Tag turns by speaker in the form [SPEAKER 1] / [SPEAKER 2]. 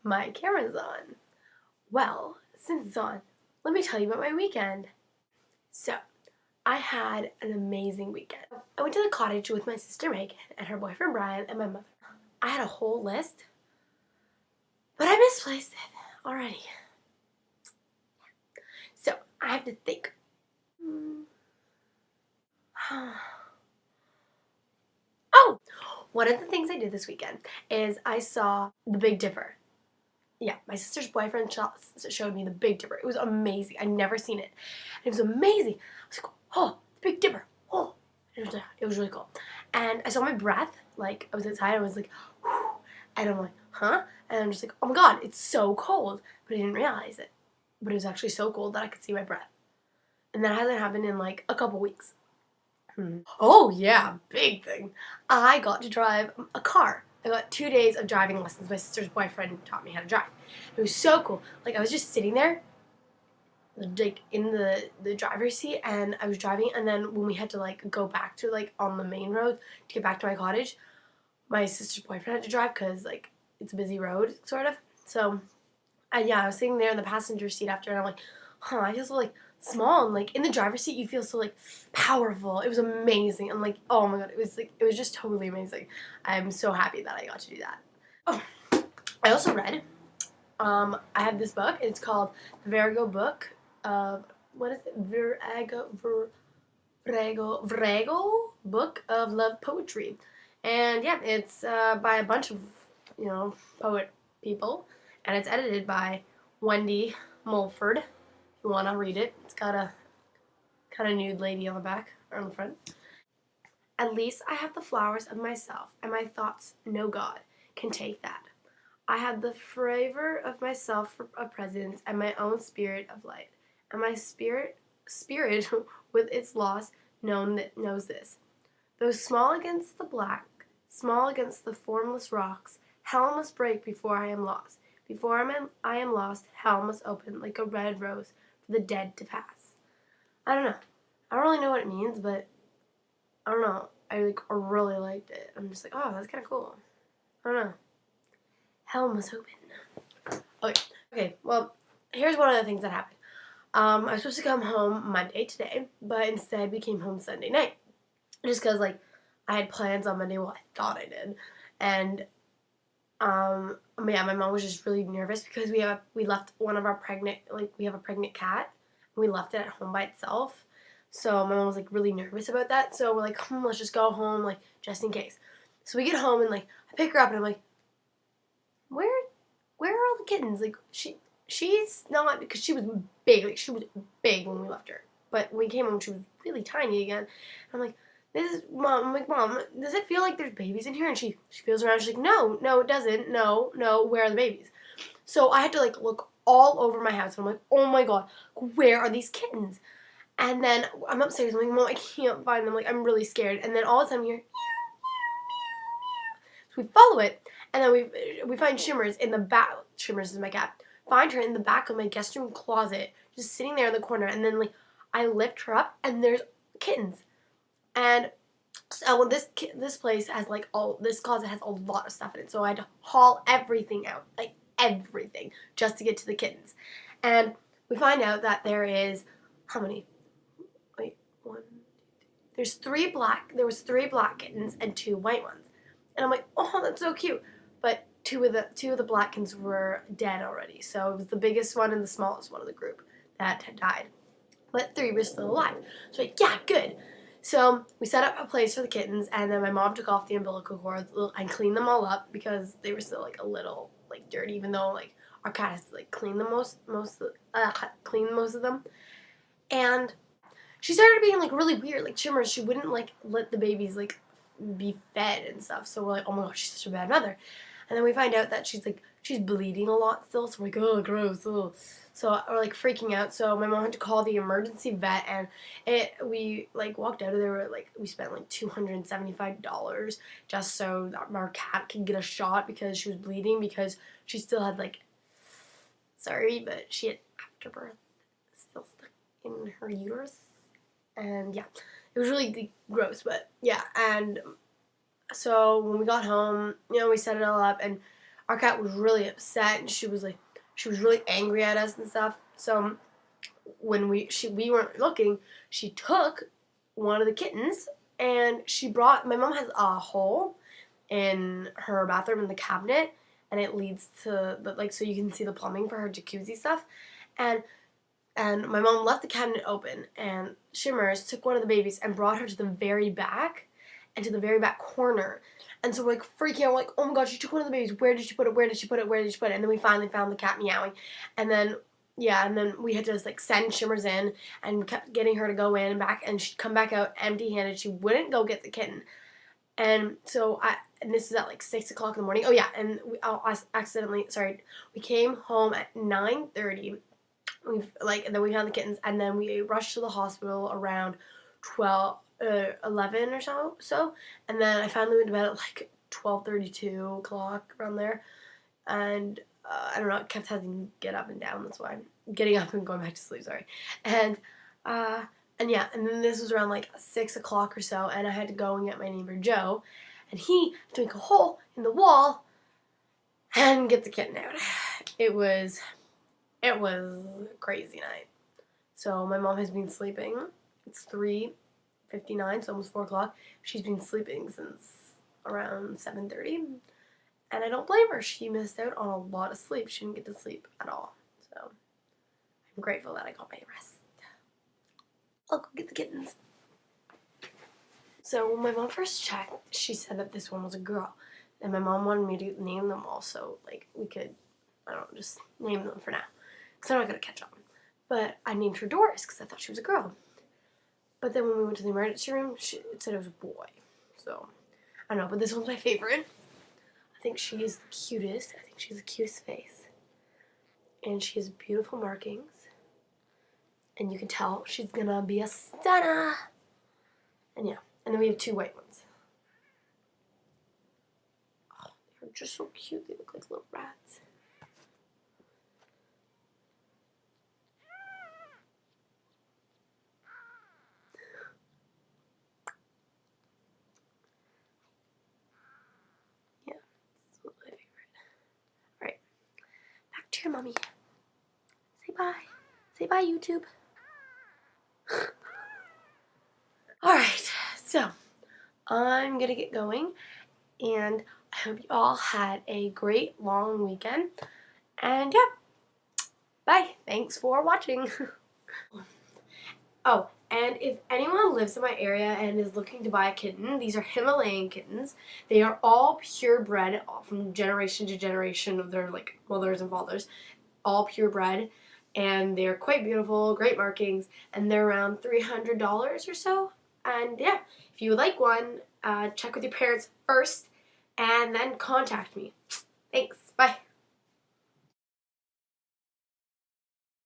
[SPEAKER 1] My camera's on. Well, since it's on, let me tell you about my weekend. So, I had an amazing weekend. I went to the cottage with my sister Megan and her boyfriend Brian and my mother. I had a whole list, but I misplaced it already. So, I have to think. Oh! One of the things I did this weekend is I saw the Big Dipper. Yeah, my sister's boyfriend showed me the Big Dipper. It was amazing. I'd never seen it. It was amazing. I was like, oh, the Big Dipper. Oh, it was really cool. And I saw my breath. Like, I was outside. I was like, whew, and I'm like, huh? And I'm just like, oh my god, it's so cold. But I didn't realize it. But it was actually so cold that I could see my breath. And that hasn't happened in like a couple weeks. Oh yeah, big thing. I got to drive a car. I got 2 days of driving lessons. My sister's boyfriend taught me how to drive. It was so cool. Like, I was just sitting there, like, in the driver's seat, and I was driving, and then when we had to, like, go back to, like, on the main road to get back to my cottage, my sister's boyfriend had to drive because, like, it's a busy road, sort of. So, yeah, I was sitting there in the passenger seat after, and I'm like, huh, I feel so, like, small, and, like, in the driver's seat, you feel so, like, powerful. It was amazing, and, like, oh my god, it was just totally amazing. I'm so happy that I got to do that. Oh, I also read, I have this book, it's called The Virgo Book of, what is it? Virgo Book of Love Poetry. And, yeah, it's, by a bunch of, poet people, and it's edited by Wendy Mulford. You want to read it. It's got a kind of nude lady on the back, or on the front. At least I have the flowers of myself, and my thoughts no God can take that. I have the flavor of myself for a presence, and my own spirit of light. And my spirit with its loss knows this. Though small against the black, small against the formless rocks, hell must break before I am lost. Before I am lost, hell must open like a red rose for the dead to pass. I don't know. I don't really know what it means, but I don't know. I really liked it. I'm just like, oh, that's kind of cool. I don't know. Hell must open. Okay. Well, here's one of the things that happened. I was supposed to come home Monday today, but instead we came home Sunday night. Just because, like, I had plans on Monday. Well, I thought I did. And yeah, my mom was just really nervous because we left one of our we have a pregnant cat, and we left it at home by itself. So my mom was, like, really nervous about that. So we're like, let's just go home, like, just in case. So we get home, and, like, I pick her up, and I'm like, where are all the kittens? Like, she's not, because she was big. Like, she was big when we left her. But when we came home, she was really tiny again. I'm like, Mom, I'm like, Mom, does it feel like there's babies in here? And she feels around, she's like, no, it doesn't. No, where are the babies? So I had to, like, look all over my house, and I'm like, oh my god, where are these kittens? And then I'm upstairs, I'm like, Mom, I can't find them, like, I'm really scared. And then all of a sudden we hear, meow, meow, meow. So we follow it, and then we find Shimmers in the back. Shimmers is my cat. Find her in the back of my guest room closet, just sitting there in the corner, and then, like, I lift her up, and there's kittens. And so this place has, like, this closet has a lot of stuff in it, so I had to haul everything out, like, everything, just to get to the kittens. And we find out that there is, how many? Wait, there was 3 black kittens and 2 white ones. And I'm like, oh, that's so cute. But two of the black kittens were dead already, so it was the biggest one and the smallest one of the group that had died. But 3 were still alive. So like, yeah, good. So we set up a place for the kittens, and then my mom took off the umbilical cords and cleaned them all up because they were still, like, a little, like, dirty, even though, like, our cat has to, like, clean most of them. And she started being, like, really weird, like, Shimmers. She wouldn't, like, let the babies, like, be fed and stuff. So we're like, oh my gosh, she's such a bad mother. And then we find out that she's bleeding a lot still. So we're like, oh, gross. Ugh. So we're, like, freaking out. So my mom had to call the emergency vet, and we, like, walked out of there. We spent, like, $275 just so that our cat could get a shot because she was bleeding, because she still had, like, sorry, but she had afterbirth still stuck in her uterus. And yeah, it was really gross, but yeah. And so when we got home, we set it all up, and our cat was really upset, and she was really angry at us and stuff. So when we weren't looking, she took one of the kittens, and she brought. My mom has a hole in her bathroom in the cabinet, and it leads to so you can see the plumbing for her jacuzzi stuff, and my mom left the cabinet open, and Shimmers took one of the babies and brought her to the very back, and to the very back corner. And so we're like freaking out, like, oh my god, she took one of the babies. Where did she put it? Where did she put it? Where did she put it? And then we finally found the cat meowing. And then, yeah, and then we had to just like send Shimmers in and kept getting her to go in and back. And she'd come back out empty handed. She wouldn't go get the kitten. And so and this is at like 6 o'clock in the morning. Oh yeah, and we came home at 9:30. And then we found the kittens, and then we rushed to the hospital around 11 or so, and then I finally went to bed at like 12:32 o'clock around there, and I don't know, I kept having to get up and down. That's why I'm getting up and going back to sleep. Sorry, and yeah, and then this was around like 6 o'clock or so, and I had to go and get my neighbor Joe, and he had to make a hole in the wall and get the kitten out. It was a crazy night. So my mom has been sleeping. It's 3:59, so almost 4 o'clock. She's been sleeping since around 7:30, and I don't blame her. She missed out on a lot of sleep. She didn't get to sleep at all. So I'm grateful that I got my rest. I'll go get the kittens. So when my mom first checked, she said that this one was a girl, and my mom wanted me to name them all, so like we could, I don't know, just name them for now, because I'm not gonna catch on. But I named her Doris because I thought she was a girl. But then when we went to the emergency room, it said it was a boy. So, I don't know, but this one's my favorite. I think she is the cutest. I think she has the cutest face. And she has beautiful markings. And you can tell she's gonna be a stunner. And yeah, and then we have 2 white ones. Oh, they're just so cute. They look like little rats. To your mommy. Say bye. Say bye, YouTube. Alright, so I'm gonna get going, and I hope you all had a great long weekend. And yeah, bye. Thanks for watching. Oh, and if anyone lives in my area and is looking to buy a kitten, these are Himalayan kittens. They are all purebred from generation to generation of their like mothers and fathers, all purebred, and they're quite beautiful, great markings, and they're around $300 or so. And yeah, if you would like one, check with your parents first, and then contact me. Thanks. Bye.